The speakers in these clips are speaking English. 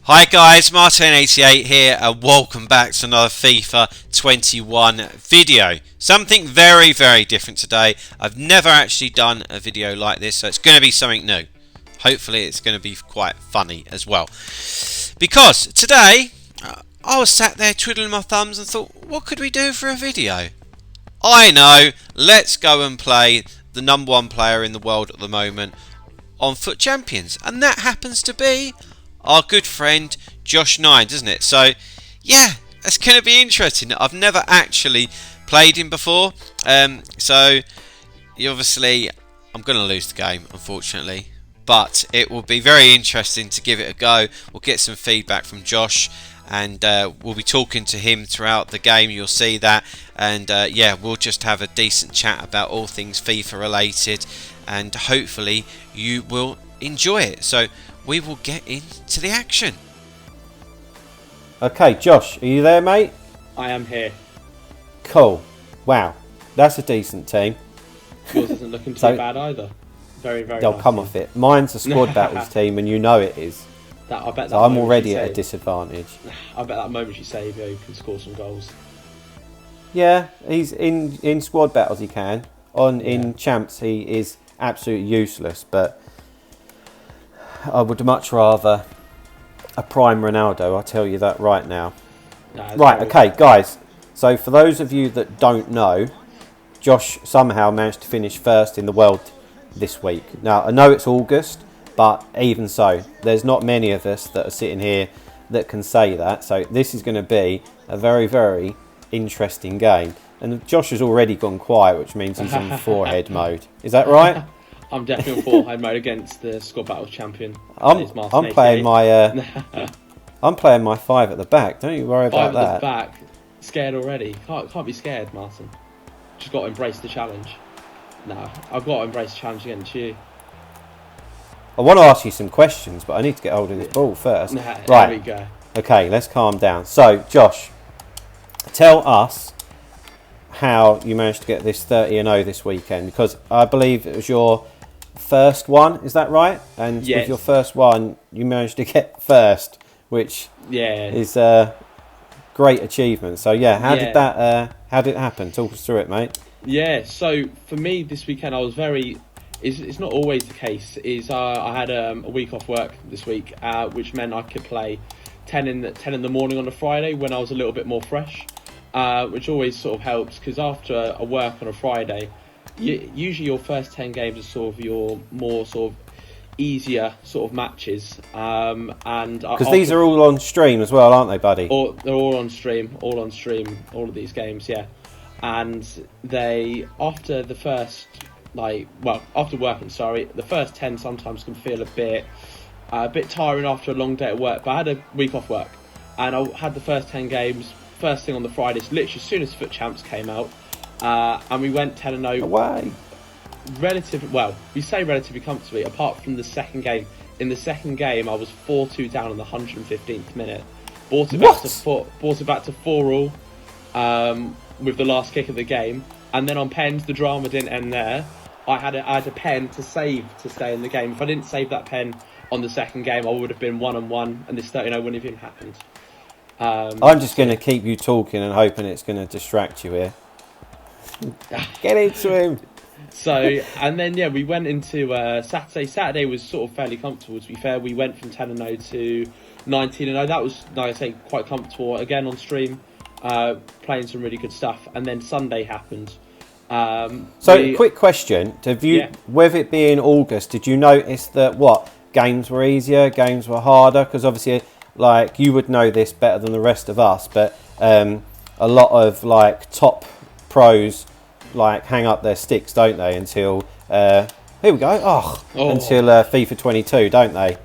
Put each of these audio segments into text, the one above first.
Hi guys, MARTAIN88 here and welcome back to another FIFA 21 video. Something very different today. I've never actually done a video like this, so it's going to be something new. Hopefully it's going to be quite funny as well. Because today I was sat there twiddling my thumbs and thought, what could we do for a video? I know, let's go and play the #1 player in the world at the moment on Foot Champions, and that happens to be our good friend JOSHHHH9, doesn't it? So yeah, it's going to be interesting. I've never actually played him before, so obviously I'm going to lose the game, unfortunately, but it will be very interesting to give it a go. We'll get some feedback from Josh, and we'll be talking to him throughout the game. You'll see that, and yeah, we'll just have a decent chat about all things FIFA related, and hopefully you will enjoy it. So we will get into the action. Okay, Josh, are you there, mate? I am here. Cool. Wow, that's a decent team. Yours isn't looking too bad either. Very They'll nice come team. off it. Mine's a squad battles team, and you know it is. I bet so I'm already at a disadvantage. I bet that moment you save, you can score some goals. Yeah, he's in squad battles. He can. In champs, he is absolutely useless. But I would much rather a prime Ronaldo. I'll tell you that right now. Right, okay, guys. So for those of you that don't know, Josh somehow managed to finish first in the world this week. Now, I know it's August, but even so, there's not many of us that are sitting here that can say that. So this is going to be a very interesting game. And Josh has already gone quiet, which means he's in forehead mode. Is that right? I'm definitely on forehead mode against the squad battles champion. I'm playing my I'm playing my 5 at the back. Don't you worry about that. 5 at the back. Scared already. Can't be scared, Martin. Just got to embrace the challenge. No, I've got to embrace the challenge against you. I want to ask you some questions, but I need to get hold of this ball first. Right. There we go. Okay, let's calm down. So, Josh, tell us how you managed to get this 30-0 this weekend, because I believe it was your first one. Is that right? And yes. With your first one, you managed to get first, which is a great achievement. So, yeah, how did it happen? Talk us through it, mate. Yeah. So for me this weekend, I was very. It's not always the case. I had a week off work this week, which meant I could play 10 in the morning on a Friday when I was a little bit more fresh, which always sort of helps, because after a work on a Friday, usually your first 10 games are sort of your more sort of easier sort of matches. And because these are all on stream as well, aren't they, buddy? They're all on stream. All of these games, yeah. And after the first. After working, the first 10 sometimes can feel a bit tiring after a long day at work. But I had a week off work, and I had the first 10 games first thing on the Fridays, literally as soon as Foot Champs came out, and we went 10-0 away. We say relatively comfortably, apart from the second game. In the second game, I was 4-2 down in the 115th minute. Brought it back to 4-all with the last kick of the game, and then on pens, the drama didn't end there. I had a pen to save to stay in the game. If I didn't save that pen on the second game, I would have been 1-1, and this 30-0 wouldn't have even happened. I'm just going to keep you talking and hoping it's going to distract you here. Get into him. So, and then we went into Saturday. Saturday was sort of fairly comfortable, to be fair. We went from 10-0 to 19-0. That was, like I say, quite comfortable. Again on stream, playing some really good stuff. And then Sunday happened. Quick question: with it being August, did you notice that games were easier, games were harder? Because obviously, like, you would know this better than the rest of us, but a lot of top pros hang up their sticks, don't they? Until here we go. Until FIFA 22, don't they?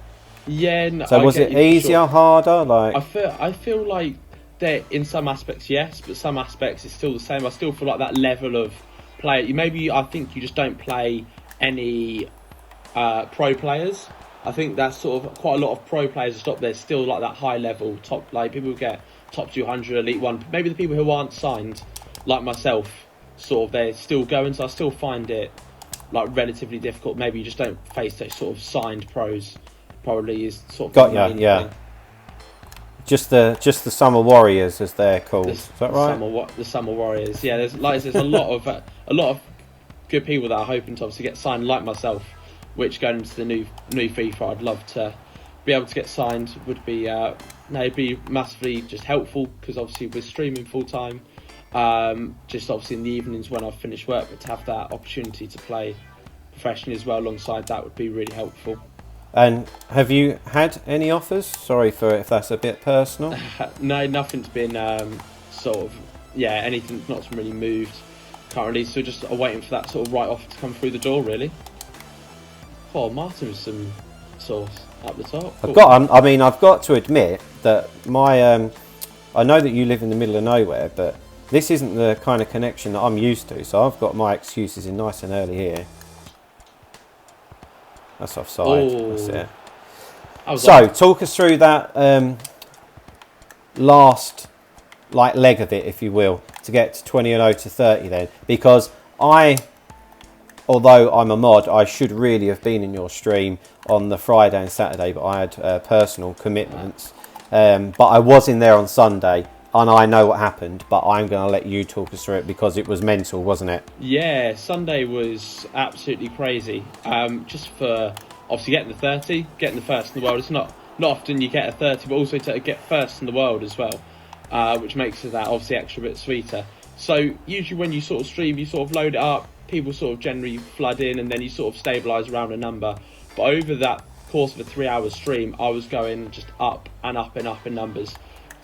Yeah. No, so was it easier, harder? I feel like that in some aspects, yes, but some aspects it's still the same. I still feel like that level of play. I think you just don't play any pro players. I think that's sort of quite a lot of pro players are stopped there. Still like that high level top, like people who get top 200, elite 1. Maybe the people who aren't signed, like myself, sort of they're still going. So I still find it relatively difficult. Maybe you just don't face those sort of signed pros. Probably is sort of got you. Yeah. Thing. Just the Summer Warriors, as they're called. Is that right? The Summer Warriors. Yeah, there's a lot of good people that are hoping to obviously get signed, like myself. Which going into the new FIFA, I'd love to be able to get signed. Would be it'd be massively just helpful because obviously we're streaming full time. Just obviously in the evenings when I've finished work, but to have that opportunity to play professionally as well alongside that would be really helpful. And have you had any offers? Sorry for if that's a bit personal. No, nothing's been anything not really moved currently. So just waiting for that sort of right offer to come through the door, really. Oh, Martin with some sauce up the top. Cool. I've got to admit that I know that you live in the middle of nowhere, but this isn't the kind of connection that I'm used to. So I've got my excuses in nice and early here. That's offside. Oh. That's it. So, talk us through that last leg of it, if you will, to get to 20-0 to 30 then. Because although I'm a mod, I should really have been in your stream on the Friday and Saturday, but I had personal commitments. But I was in there on Sunday, and I know what happened, but I'm going to let you talk us through it because it was mental, wasn't it? Yeah, Sunday was absolutely crazy. Just for obviously getting the 30, getting the first in the world. It's not often you get a 30, but also to get first in the world as well, which makes that obviously extra bit sweeter. So usually when you sort of stream, you sort of load it up, people sort of generally flood in, and then you sort of stabilise around a number. But over that course of a 3-hour stream, I was going just up and up and up in numbers.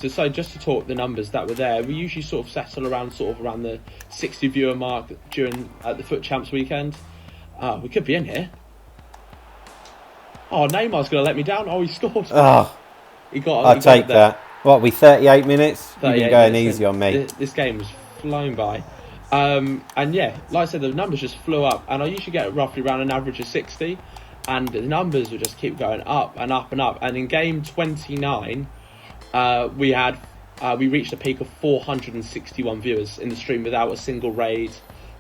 So just to talk the numbers that were there, we usually sort of settle around the 60 viewer mark during the Foot Champs weekend. We could be in here. Oh, Neymar's going to let me down. Oh, he scored. Oh, I'll take that. What, we 38 minutes? You've been going easy on me. This game has flown by. And yeah, like I said, the numbers just flew up. And I usually get roughly around an average of 60. And the numbers will just keep going up and up and up. And in game 29... we reached a peak of 461 viewers in the stream without a single raid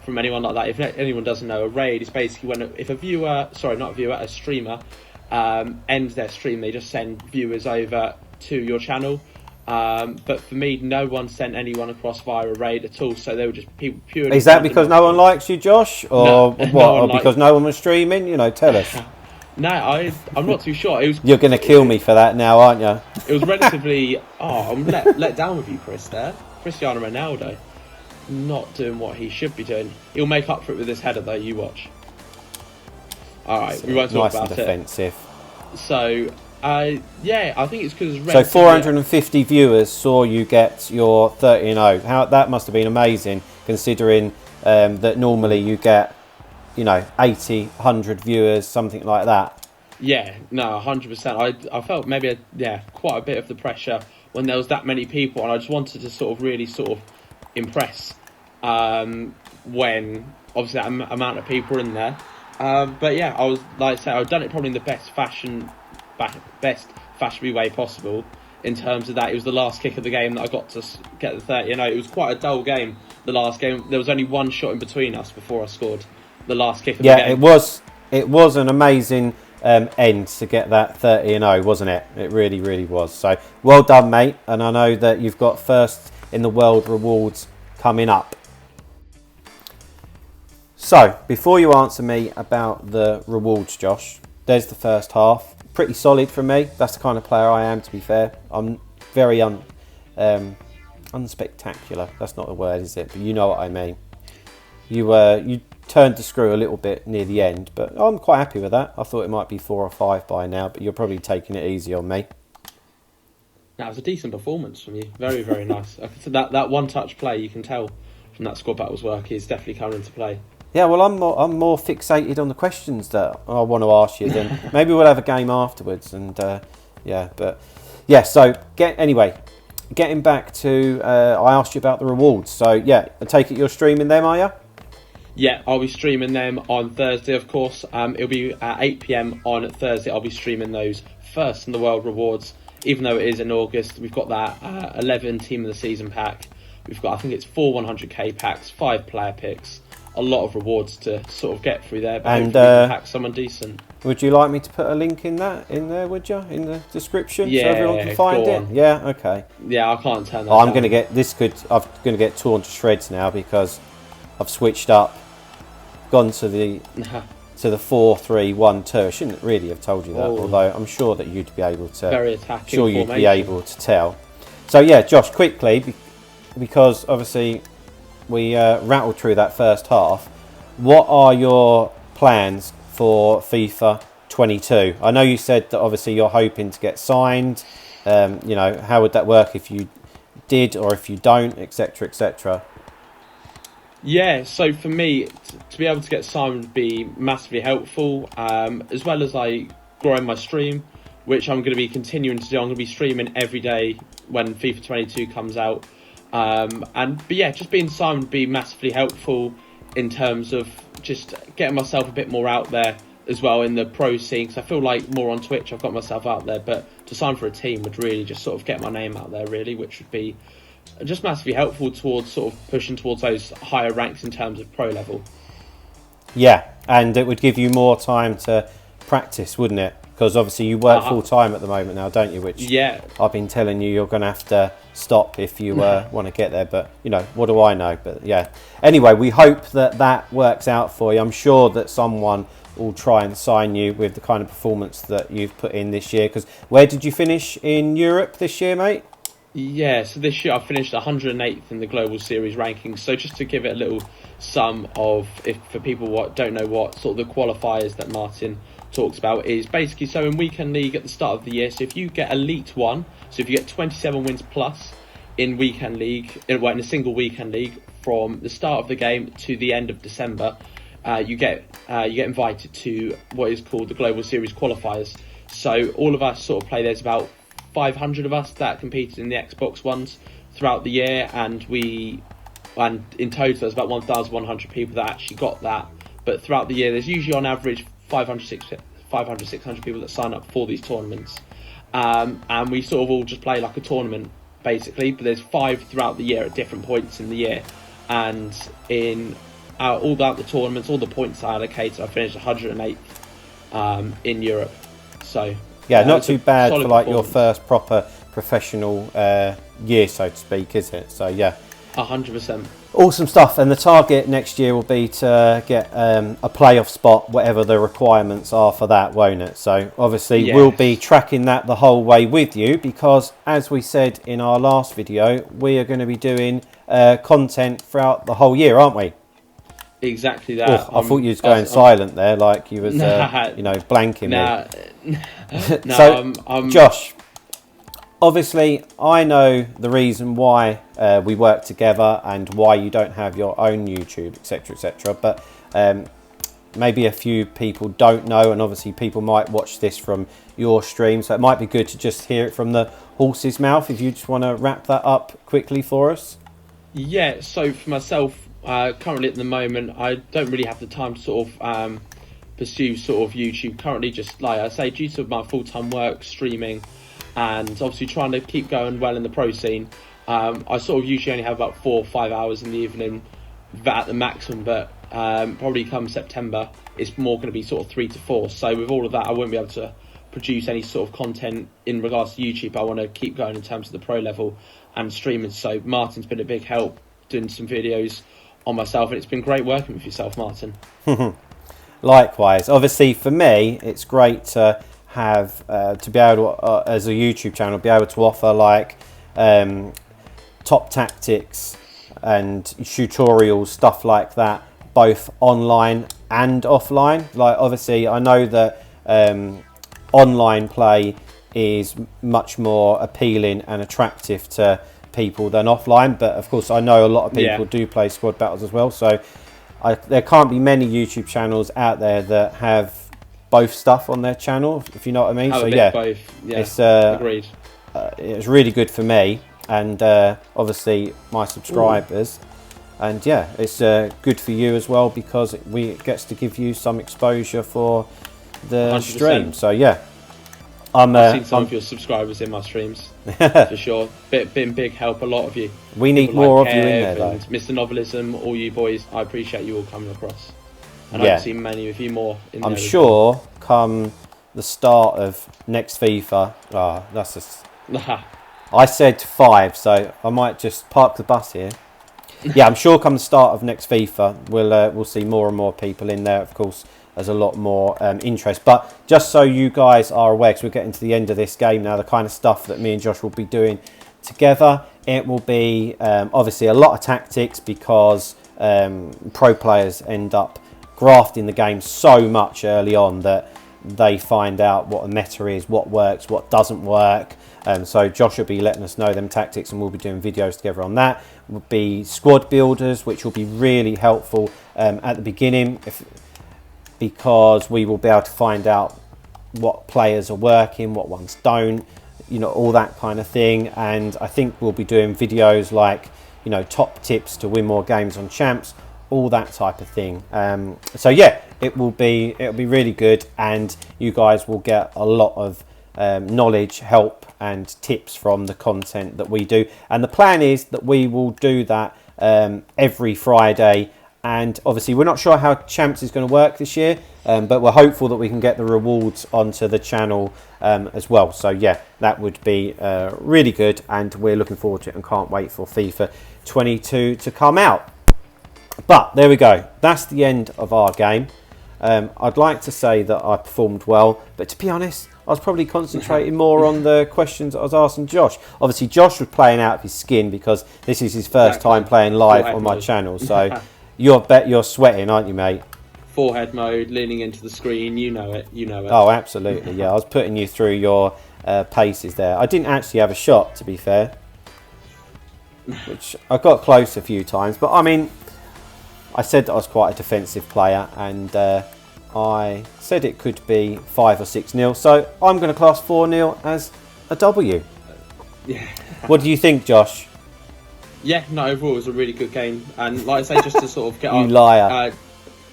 from anyone like that. If anyone doesn't know, a raid is basically if a streamer ends their stream, they just send viewers over to your channel. But for me, no one sent anyone across via a raid at all, so they were just people purely... Is that because no one likes you, Josh? Or because no one was streaming? Tell us. No, I'm not too sure. You're going to kill me for that now, aren't you? It was relatively... I'm let down with you, Chris, there. Cristiano Ronaldo. Not doing what he should be doing. He'll make up for it with his header, though. You watch. Alright, we won't talk about it. Nice and defensive. So, yeah, I think it's because... So 450 viewers saw you get your 30-0. That must have been amazing, considering that normally you get... 80, 100 viewers, something like that. Yeah, no, 100%. I felt maybe, quite a bit of the pressure when there was that many people, and I just wanted to sort of impress when, obviously, that amount of people were in there. But yeah, I was, like I say, I've done it probably in the best fashionable way possible in terms of that. It was the last kick of the game that I got to get the 30. It was quite a dull game, the last game. There was only one shot in between us before I scored the last kick of the game. Yeah, it was an amazing end to get that 30-0, wasn't it? It really, really was. So well done, mate. And I know that you've got first in the world rewards coming up. So before you answer me about the rewards, Josh, there's the first half. Pretty solid from me. That's the kind of player I am, to be fair. I'm very unspectacular. That's not the word, is it? But you know what I mean. You turned the screw a little bit near the end, but I'm quite happy with that. I thought it might be 4 or 5 by now, but you're probably taking it easy on me. That was a decent performance from you. Very, very nice. That one-touch play, you can tell from that squad battles work, is definitely coming into play. Yeah, well, I'm more fixated on the questions that I want to ask you. Then maybe we'll have a game afterwards, and So getting back to, I asked you about the rewards. So yeah, I take it you're streaming them, are you? Yeah, I'll be streaming them on Thursday, of course. It'll be at 8 PM on Thursday. I'll be streaming those first in the world rewards. Even though it is in August, we've got that 11 team of the season pack. We've got, I think it's 4 100k packs, 5 player picks, a lot of rewards to sort of get through there. But And, hopefully we can pack someone decent. Would you like me to put a link in there, would you? In the description, so Yeah, everyone can find go it? on. Yeah, okay. Yeah, I can't turn that I'm down. going to get, I'm going to get torn to shreds now because I've switched up, gone to the 4-3-1-2. I shouldn't really have told you that, Oh. although I'm sure that you'd be able to. Very attacking Sure, you'd be formation. able to tell. So yeah, Josh, quickly, because obviously we rattled through that first half. What are your plans for FIFA 22? I know you said that obviously you're hoping to get signed. You know, how would that work if you did or if you don't, etc., etc.? Yeah, so for me, to be able to get signed would be massively helpful, as well as like growing my stream, which I'm going to be continuing to do. I'm going to be streaming every day when FIFA 22 comes out. But yeah, just being signed would be massively helpful in terms of just getting myself a bit more out there as well in the pro scene, because I feel like more on Twitch I've got myself out there, but to sign for a team would really just sort of get my name out there really, which would be just massively helpful towards sort of pushing towards those higher ranks in terms of pro level. Yeah, and it would give you more time to practice, wouldn't it? Because obviously you work full time at the moment now, don't you? Which yeah, I've been telling you you're going to have to stop if you want to get there. But, you know, what do I know? But, yeah. Anyway, we hope that that works out for you. I'm sure that someone will try and sign you with the kind of performance that you've put in this year. Because where did you finish in Europe this year, mate? Yeah, so this year I finished 108th in the Global Series rankings. So just to give it a little sum of, if for people what don't know what sort of the qualifiers that Martin talks about is basically, so in Weekend League at the start of the year, so if you get Elite 1, so if you get 27 wins plus in Weekend League, in a single Weekend League from the start of the game to the end of December, you get invited to what is called the Global Series qualifiers. So all of us sort of play, there's about 500 of us that competed in the Xbox ones throughout the year, and in total there's about 1,100 people that actually got that. But throughout the year there's usually on average 500, 600 people that sign up for these tournaments, and we sort of all just play like a tournament basically, but there's 5 throughout the year at different points in the year, and in all throughout the tournaments, all the points I allocated, I finished 108th in Europe. So yeah, not too bad for like your performance. first proper professional year, so to speak, is it? So yeah, 100%. awesome stuff. And the target next year will be to get a playoff spot, whatever the requirements are for that, won't it? So obviously Yes. we'll be tracking that the whole way with you, because as we said in our last video, we are going to be doing content throughout the whole year, aren't we? Exactly that. I thought you was going silent there, like you was, Nah. you know, blanking me. No, So, Josh, obviously, I know the reason why we work together and why you don't have your own YouTube, etc., etc. But maybe a few people don't know, and obviously people might watch this from your stream, so it might be good to just hear it from the horse's mouth. If you just want to wrap that up quickly for us. Yeah, so for myself, currently at the moment, I don't really have the time to sort of pursue sort of YouTube currently, just like I say, due to my full-time work, streaming, and obviously trying to keep going well in the pro scene. I sort of usually only have about 4 or 5 hours in the evening at the maximum, but probably come September, it's more going to be sort of 3 to 4. So with all of that, I won't be able to produce any sort of content in regards to YouTube. I want to keep going in terms of the pro level and streaming. So Martin's been a big help doing some videos on myself, and it's been great working with yourself, Martin. Likewise, obviously for me, it's great to have to be able to, as a YouTube channel, be able to offer like top tactics and tutorials, stuff like that, both online and offline. Like obviously, I know that online play is much more appealing and attractive to people than offline, but of course I know a lot of people do play squad battles as well, so there can't be many YouTube channels out there that have both stuff on their channel, if you know what I mean. Have so a bit yeah, both. Yeah, it's agreed. it's really good for me and obviously my subscribers. And yeah, it's good for you as well, because it gets to give you some exposure for the 100%. stream. So yeah, I've seen some of your subscribers in my streams for sure. Been big help, a lot of you. We need People more like of you in Kev there, though. and Mr. Novelism, all you boys. I appreciate you all coming across, and Yeah. I've seen many of you more. In I'm there as sure come the start of next FIFA. That's just. well. I said 5, so I might just park the bus here. Yeah, I'm sure come the start of next FIFA, we'll see more and more people in there. Of course, there's a lot more interest. But just so you guys are aware, because we're getting to the end of this game now, the kind of stuff that me and Josh will be doing together, it will be obviously a lot of tactics, because pro players end up grafting the game so much early on that they find out what a meta is, what works, what doesn't work. So Josh will be letting us know them tactics, and we'll be doing videos together on that. Will be squad builders, which will be really helpful at the beginning, because we will be able to find out what players are working, what ones don't, you know, all that kind of thing. And I think we'll be doing videos like, you know, top tips to win more games on champs, all that type of thing. So yeah, it'll be really good, and you guys will get a lot of knowledge, help and tips from the content that we do. And the plan is that we will do that every Friday. And obviously we're not sure how champs is going to work this year, but we're hopeful that we can get the rewards onto the channel as well. So yeah, that would be really good, and we're looking forward to it and can't wait for FIFA 22 to come out. But there we go, that's the end of our game. I'd like to say that I performed well, but to be honest, I was probably concentrating more on the questions I was asking Josh. Obviously, Josh was playing out of his skin, because this is his first time playing live on my channel. So you're sweating, aren't you, mate? Forehead mode, leaning into the screen. You know it. You know it. Oh, absolutely. Yeah, I was putting you through your paces there. I didn't actually have a shot, to be fair, which I got close a few times. But I mean, I said that I was quite a defensive player, and I said it could be 5 or 6-0. So I'm going to class 4-0 as a W. Yeah. What do you think, Josh? Yeah, no, overall it was a really good game. And like I say, just to sort of get on... You liar.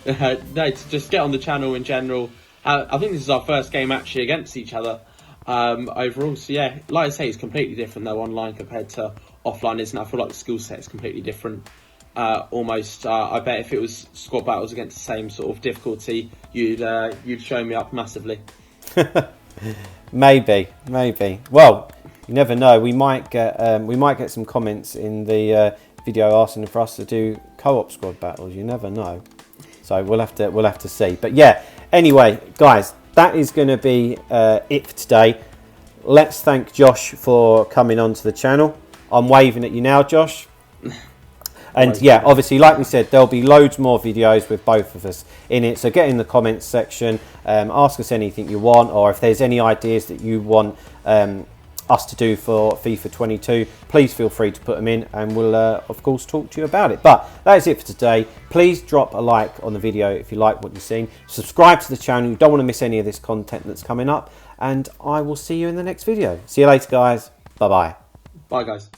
No, to just get on the channel in general. I think this is our first game actually against each other overall. So yeah, like I say, it's completely different though online compared to offline, isn't it? I feel like the skill set is completely different. Almost, I bet if it was squad battles against the same sort of difficulty, you'd show me up massively. Maybe. Well, you never know. We might get some comments in the video asking for us to do co-op squad battles. You never know. So we'll have to see. But yeah. Anyway, guys, that is going to be it for today. Let's thank Josh for coming onto the channel. I'm waving at you now, Josh. And yeah, obviously, like we said, there'll be loads more videos with both of us in it. So get in the comments section, ask us anything you want, or if there's any ideas that you want us to do for FIFA 22, please feel free to put them in, and we'll, of course, talk to you about it. But that is it for today. Please drop a like on the video if you like what you've seen. Subscribe to the channel. You don't want to miss any of this content that's coming up. And I will see you in the next video. See you later, guys. Bye-bye. Bye, guys.